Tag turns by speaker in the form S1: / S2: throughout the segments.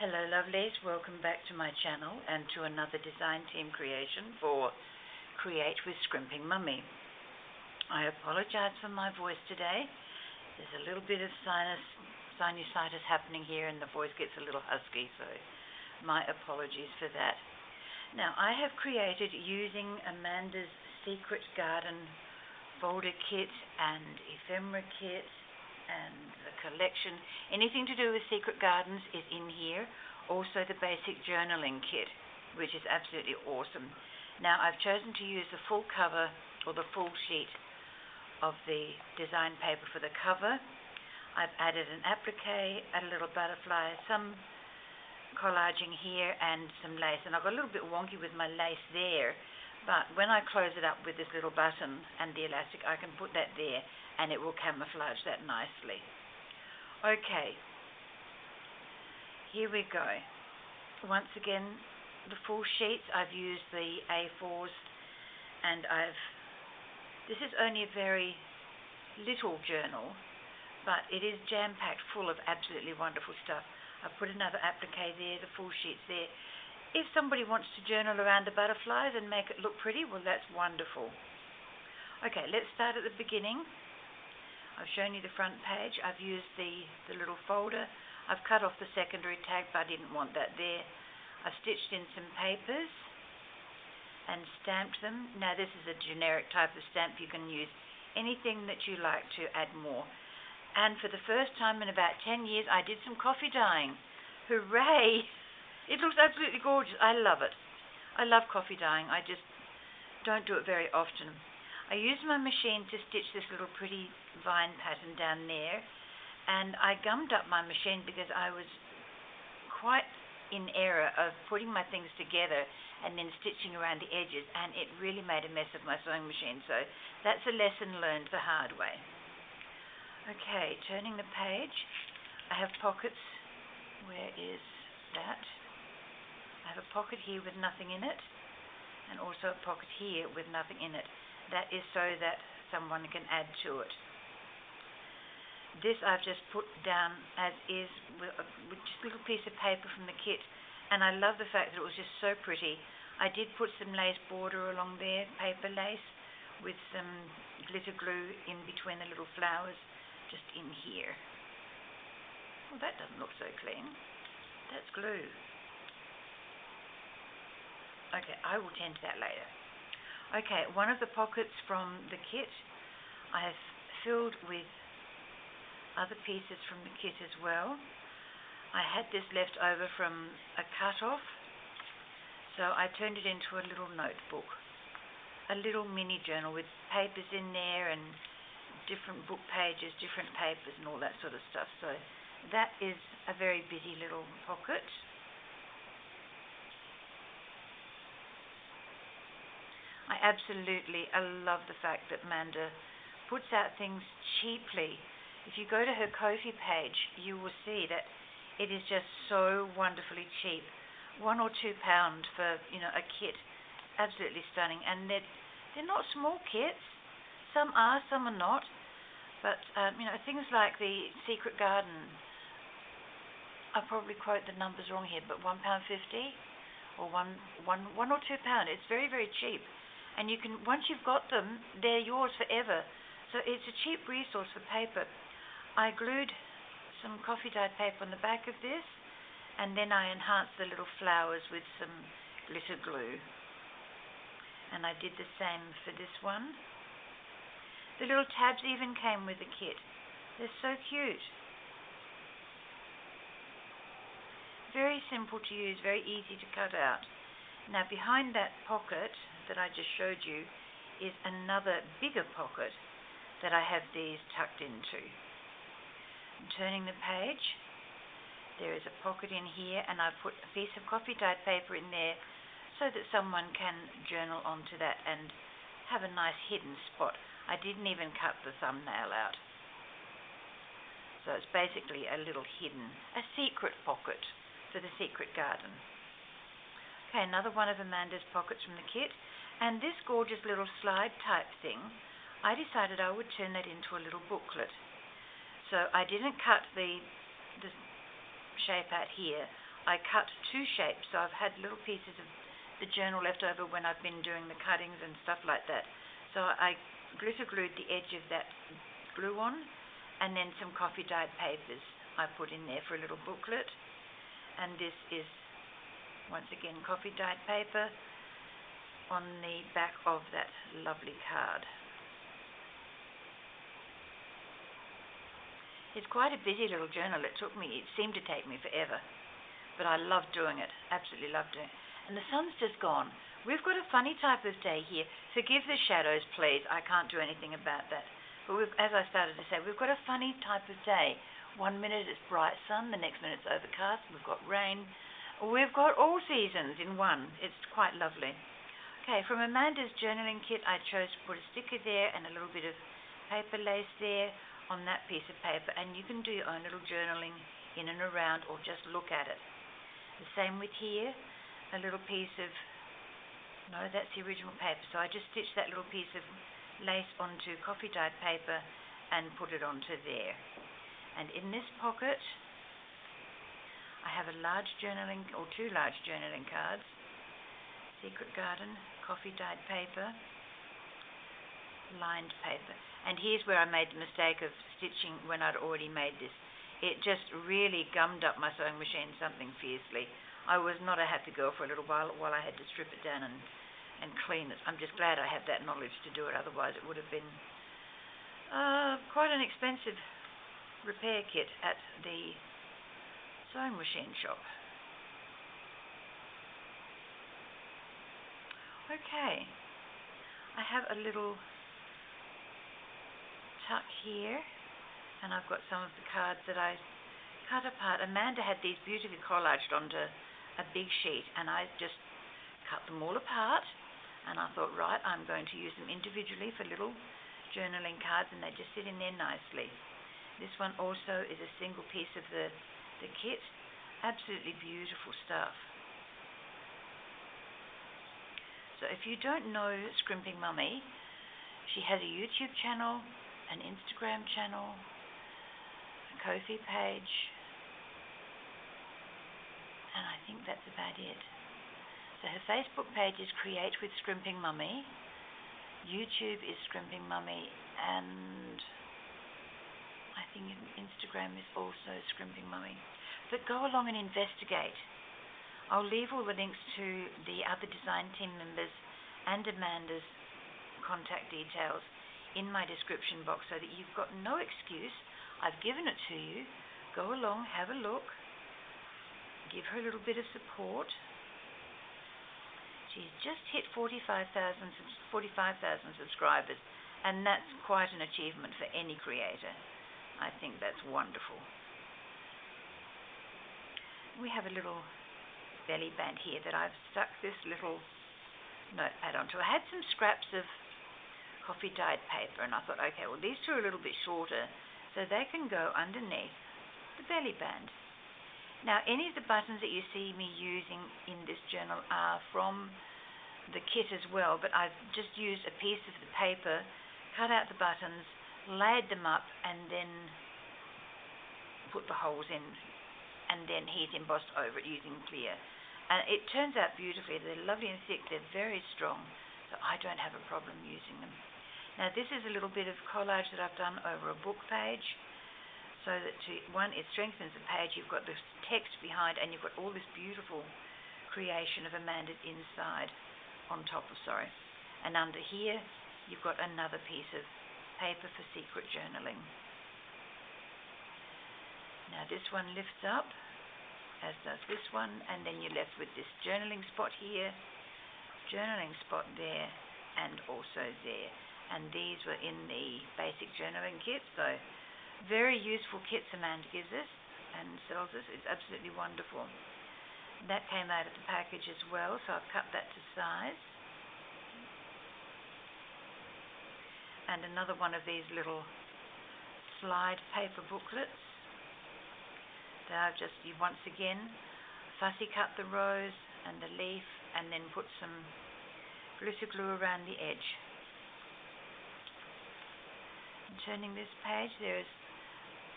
S1: Hello lovelies, welcome back to my channel and to another design team creation for Create with Scrimping Mommy. I apologize for my voice today. There's a little bit of sinusitis happening here and the voice gets a little husky, so my apologies for that. Now I have created using Amanda's Secret Garden folder kit and ephemera kit and the collection. Anything to do with Secret Gardens is in here. Also the basic journaling kit, which is absolutely awesome. Now I've chosen to use the full cover or the full sheet of the design paper for the cover. I've added an applique, a little butterfly, some collaging here and some lace. And I got a little bit wonky with my lace there, but when I close it up with this little button and the elastic, I can put that there and it will camouflage that nicely. Okay, here we go. Once again, the full sheets, I've used the A4s and this is only a very little journal, but it is jam-packed full of absolutely wonderful stuff. I've put another applique there, the full sheets there. If somebody wants to journal around the butterflies and make it look pretty, well, that's wonderful. Okay, let's start at the beginning. I've shown you the front page. I've used the little folder. I've cut off the secondary tag, but I didn't want that there. I've stitched in some papers and stamped them. Now this is a generic type of stamp. You can use anything that you like to add more. And for the first time in about 10 years, I did some coffee dyeing. Hooray! It looks absolutely gorgeous. I love it. I love coffee dyeing. I just don't do it very often. I used my machine to stitch this little pretty vine pattern down there, and I gummed up my machine because I was quite in error of putting my things together and then stitching around the edges, and it really made a mess of my sewing machine, so that's a lesson learned the hard way. Okay, turning the page, I have pockets. Where is that? I have a pocket here with nothing in it, and also a pocket here with nothing in it. That is so that someone can add to it. This I've just put down as is with just a little piece of paper from the kit, and I love the fact that it was just so pretty. I did put some lace border along there, paper lace, with some glitter glue in between the little flowers, just in here. Well, that doesn't look so clean. That's glue. Okay, I will tend to that later. Okay, one of the pockets from the kit I have filled with other pieces from the kit as well. I had this left over from a cut-off, so I turned it into a little notebook, a little mini journal with papers in there and different book pages, different papers and all that sort of stuff. So that is a very busy little pocket. I love the fact that Amanda puts out things cheaply. If you go to her Ko-fi page, you will see that it is just so wonderfully cheap. £1 or £2 for a kit, absolutely stunning. And they're not small kits. Some are, some are not. But things like the Secret Garden, I'll probably quote the numbers wrong here, but £1.50 or one or £2. It's very, very cheap. And you can, once you've got them, they're yours forever. So it's a cheap resource for paper. I glued some coffee dyed paper on the back of this, and then I enhanced the little flowers with some glitter glue. And I did the same for this one. The little tabs even came with the kit. They're so cute. Very simple to use, very easy to cut out. Now behind that pocket that I just showed you is another bigger pocket that I have these tucked into. I'm turning the page. There is a pocket in here, and I've put a piece of coffee dyed paper in there so that someone can journal onto that and have a nice hidden spot. I didn't even cut the thumbnail out. So it's basically a little hidden, a secret pocket for the Secret Garden. Okay, another one of Amanda's pockets from the kit. And this gorgeous little slide type thing, I decided I would turn that into a little booklet. So I didn't cut the shape out here. I cut two shapes, so I've had little pieces of the journal left over when I've been doing the cuttings and stuff like that. So I glitter glued the edge of that glue on, and then some coffee dyed papers I put in there for a little booklet. And this is, once again, coffee dyed paper on the back of that lovely card. It's quite a busy little journal. It seemed to take me forever, but I love doing it, absolutely love doing it. And the sun's just gone. We've got a funny type of day here. Forgive the shadows, please. I can't do anything about that. But as I started to say, we've got a funny type of day. 1 minute it's bright sun, the next minute it's overcast, we've got rain. We've got all seasons in one. It's quite lovely. Okay, from Amanda's journaling kit, I chose to put a sticker there and a little bit of paper lace there on that piece of paper. And you can do your own little journaling in and around, or just look at it. The same with here. A little piece of, no, that's the original paper. So I just stitched that little piece of lace onto coffee dyed paper and put it onto there. And in this pocket, I have a large journaling, or two large journaling cards. Secret Garden, coffee dyed paper, lined paper. And here's where I made the mistake of stitching when I'd already made this. It just really gummed up my sewing machine something fiercely. I was not a happy girl for a little while I had to strip it down and clean it. I'm just glad I have that knowledge to do it, otherwise it would have been quite an expensive repair kit at the sewing machine shop. Okay, I have a little tuck here, and I've got some of the cards that I cut apart. Amanda had these beautifully collaged onto a big sheet, and I just cut them all apart, and I thought, right, I'm going to use them individually for little journaling cards, and they just sit in there nicely. This one also is a single piece of the kit. Absolutely beautiful stuff. So if you don't know Scrimping Mommy, she has a YouTube channel, an Instagram channel, a Ko-fi page, and I think that's about it. So her Facebook page is Createwithscrimpingmommy, YouTube is Scrimping Mommy, and I think Instagram is also Scrimping Mommy. But go along and investigate. I'll leave all the links to the other design team members and Amanda's contact details in my description box, so that you've got no excuse. I've given it to you. Go along, have a look, give her a little bit of support. She's just hit 45,000 subscribers, and that's quite an achievement for any creator. I think that's wonderful. We have a little belly band here that I've stuck this little notepad onto. I had some scraps of coffee dyed paper, and I thought, okay, well, these two are a little bit shorter, so they can go underneath the belly band. Now, any of the buttons that you see me using in this journal are from the kit as well, but I've just used a piece of the paper, cut out the buttons, layered them up, and then put the holes in, and then heat embossed over it using clear. And it turns out beautifully. They're lovely and thick. They're very strong, so I don't have a problem using them. Now, this is a little bit of collage that I've done over a book page, so that it strengthens the page. You've got this text behind, and you've got all this beautiful creation of Amanda's inside on top of, and under here you've got another piece of paper for secret journaling. Now this one lifts up, as does this one, and then you're left with this journaling spot here, journaling spot there, and also there. And these were in the basic journaling kit, so very useful kits Amanda gives us and sells us. It's absolutely wonderful. That came out of the package as well, so I've cut that to size. And another one of these little slide paper booklets that I've just, once again, fussy cut the rose and the leaf, and then put some glitter glue around the edge. And turning this page, there's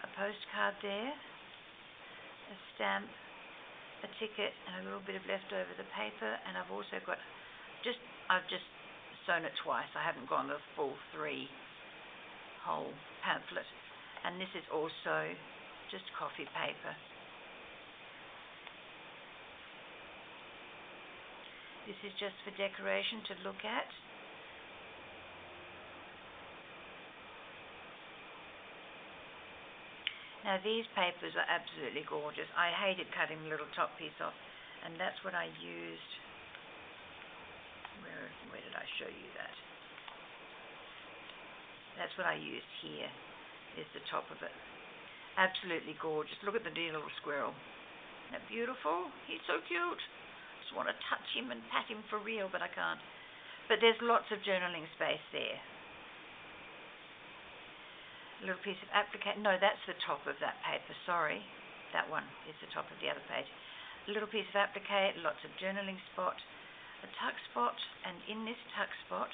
S1: a postcard there, a stamp, a ticket and a little bit of leftover the paper, and I've also got I've just sewn it twice. I haven't gone the full 3 whole pamphlet, and this is also just coffee paper. This is just for decoration to look at. Now these papers are absolutely gorgeous. I hated cutting the little top piece off, and that's what I used. Where did I show you that? That's what I used here, is the top of it. Absolutely gorgeous. Look at the dear little squirrel. Isn't that beautiful? He's so cute. Just want to touch him and pat him for real, but I can't. But there's lots of journaling space there. A little piece of applique. No, that's the top of that paper. Sorry. That one is the top of the other page. A little piece of applique, lots of journaling spot, a tuck spot, and in this tuck spot,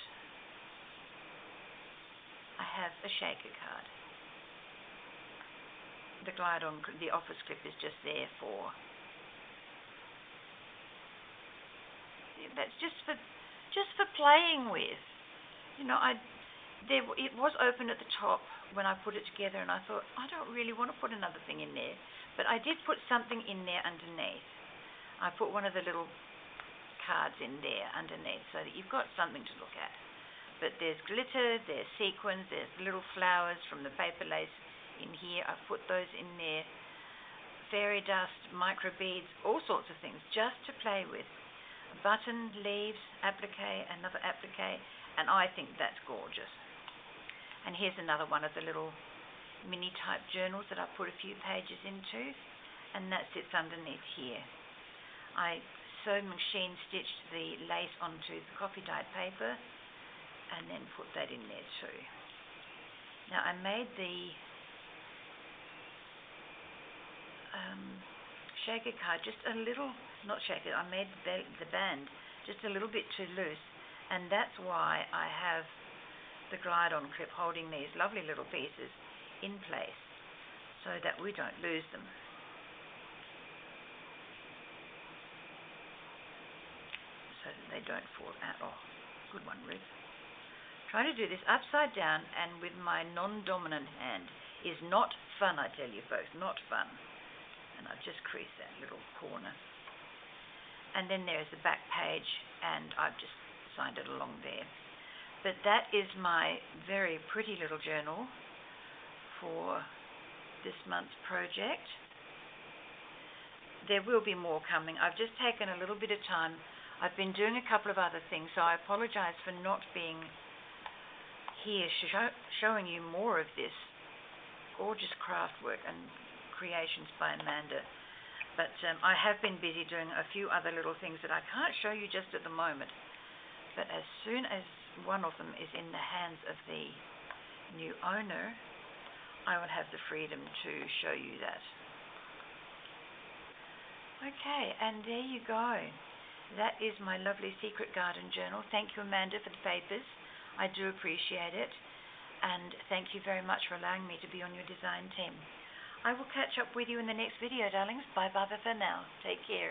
S1: I have a shaker card. The glide-on, the office clip is just there for. That's just for playing with. You know, it was open at the top when I put it together, and I thought, I don't really want to put another thing in there. But I did put something in there underneath. I put one of the little cards in there underneath so that you've got something to look at. But there's glitter, there's sequins, there's little flowers from the paper lace in here. I've put those in there. Fairy dust, micro beads, all sorts of things just to play with. A button, leaves, applique, another applique, and I think that's gorgeous. And here's another one of the little mini type journals that I put a few pages into, and that sits underneath here. I sewed machine stitched the lace onto the coffee dyed paper and then put that in there too. Now I made the shaker card just a little, not shaker, I made the band just a little bit too loose, and that's why I have the glide-on clip holding these lovely little pieces in place so that we don't lose them. So that they don't fall out. Oh, good one, Ruth. Trying to do this upside down and with my non-dominant hand is not fun, I tell you folks, not fun. And I've just creased that little corner. And then there's the back page, and I've just signed it along there. But that is my very pretty little journal for this month's project. There will be more coming. I've just taken a little bit of time. I've been doing a couple of other things, so I apologize for not being here showing you more of this gorgeous craft work and creations by Amanda. But I have been busy doing a few other little things that I can't show you just at the moment. But as soon as one of them is in the hands of the new owner, I will have the freedom to show you that. Okay, and there you go. That is my lovely secret garden journal. Thank you, Amanda, for the papers. I do appreciate it. And thank you very much for allowing me to be on your design team. I will catch up with you in the next video, darlings. Bye-bye for now. Take care.